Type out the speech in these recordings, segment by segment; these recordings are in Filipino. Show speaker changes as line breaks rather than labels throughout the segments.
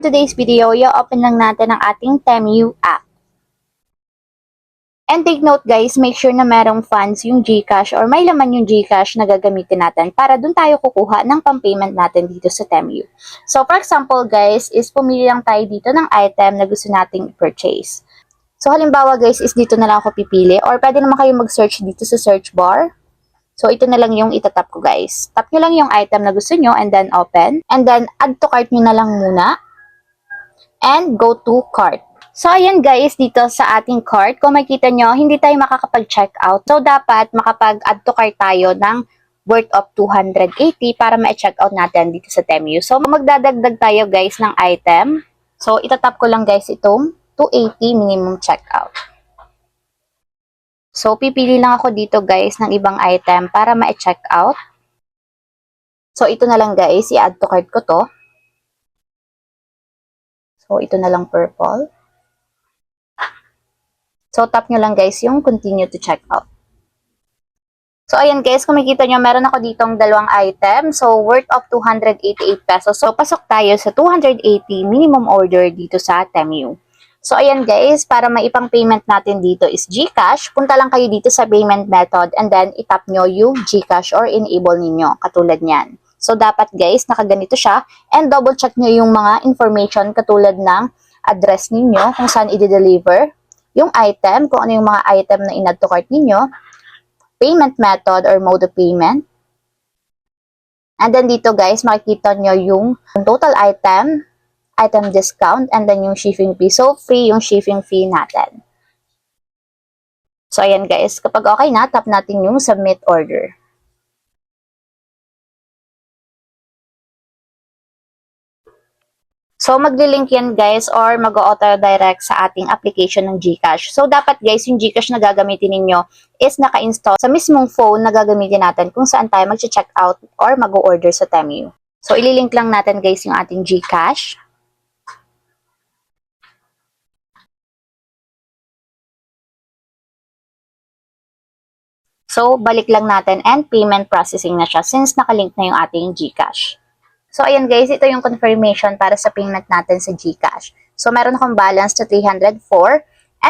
Today's video, i-open lang natin ang ating Temu app. And take note guys, make sure na merong funds yung GCash or may laman yung GCash na gagamitin natin para dun tayo kukuha ng pang-payment natin dito sa Temu. So for example guys, is pumili lang tayo dito ng item na gusto nating i-purchase. So halimbawa guys, is dito na lang ako pipili or pwede naman kayo mag-search dito sa search bar. So, ito na lang yung itatap ko guys. Tap nyo lang yung item na gusto nyo and then open. And then, add to cart nyo na lang muna. And go to cart. So, ayan guys, dito sa ating cart, kung makikita nyo, hindi tayo makakapag-check out. So, dapat makapag-add to cart tayo ng worth of 280 para ma-check out natin dito sa Temu. So, magdadagdag tayo guys ng item. So, itatap ko lang guys itong 280 minimum checkout. So, pipili lang ako dito guys ng ibang item para ma-check out. So, ito na lang guys, i-add to cart ko to. So, ito na lang purple. So, tap nyo lang guys yung continue to check out. So, ayan guys, kung makikita nyo, meron ako ditong dalawang item. So, worth of 288 pesos. So, pasok tayo sa 280 minimum order dito sa Temu. So, ayan guys, para maipang payment natin dito is GCash. Punta lang kayo dito sa payment method and then itap nyo yung GCash or enable ninyo, katulad nyan. So, dapat guys, nakaganito siya and double check nyo yung mga information katulad ng address ninyo, kung saan i-deliver, yung item, kung ano yung mga item na in-add to cart ninyo, payment method or mode of payment. And then dito guys, makikita nyo yung total item discount, and then yung shipping fee. So, free yung shipping fee natin. So, ayan guys. Kapag okay na, tap natin yung submit order. So, magli-link yan guys or mag-auto-direct sa ating application ng GCash. So, dapat guys, yung GCash na gagamitin ninyo is naka-install sa mismong phone na gagamitin natin kung saan tayo mag-check out or mag-order sa Temu. So, ililink lang natin guys yung ating GCash. So, balik lang natin and payment processing na siya since nakalink na yung ating GCash. So, ayan guys, ito yung confirmation para sa payment natin sa GCash. So, meron akong balance na 304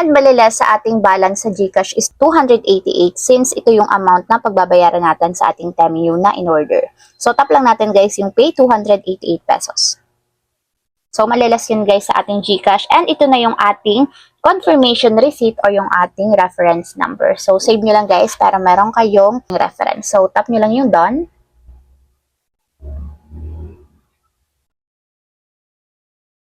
and maliles sa ating balance sa GCash is 288 since ito yung amount na pagbabayaran natin sa ating Temu na in order. So, tap lang natin guys yung pay 288 pesos. So, malilas yun guys sa ating GCash and ito na yung ating confirmation receipt o yung ating reference number. So, save nyo lang guys para meron kayong reference. So, tap nyo lang yung done.